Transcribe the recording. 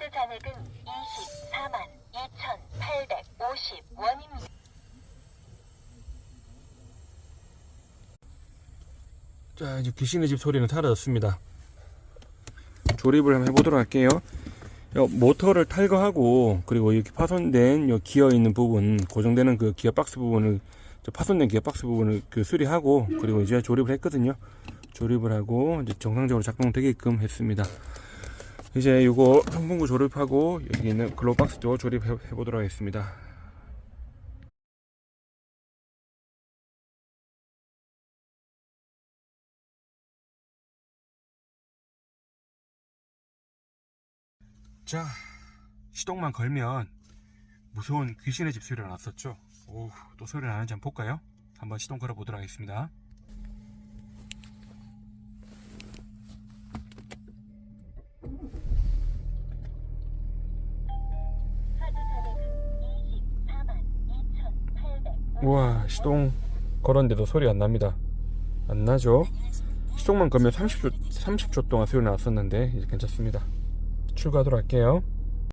카드 잔액은 24만 2,850원입니다. 자, 이제 귀신의 집 소리는 사라졌습니다. 조립을 한번 해보도록 할게요. 모터를 탈거하고, 그리고 이렇게 파손된 요 기어 있는 부분, 고정되는 그 기어 박스 부분을, 파손된 기어 박스 부분을 수리하고, 그리고 이제 조립을 했거든요. 조립을 하고 이제 정상적으로 작동되게끔 했습니다. 이제 요거 성분구 조립하고 여기 있는 글로우 박스도 조립해 보도록 하겠습니다. 자, 시동만 걸면 무서운 귀신의 집 소리가 났었죠. 오, 또 소리가 나는지 한번 볼까요? 한번 시동 걸어 보도록 하겠습니다. 우와, 시동 걸었는데도 소리 안 납니다. 안 나죠? 시동만 걸면 30초 동안 소리 나왔었는데 이제 괜찮습니다. 출고하도록 할게요.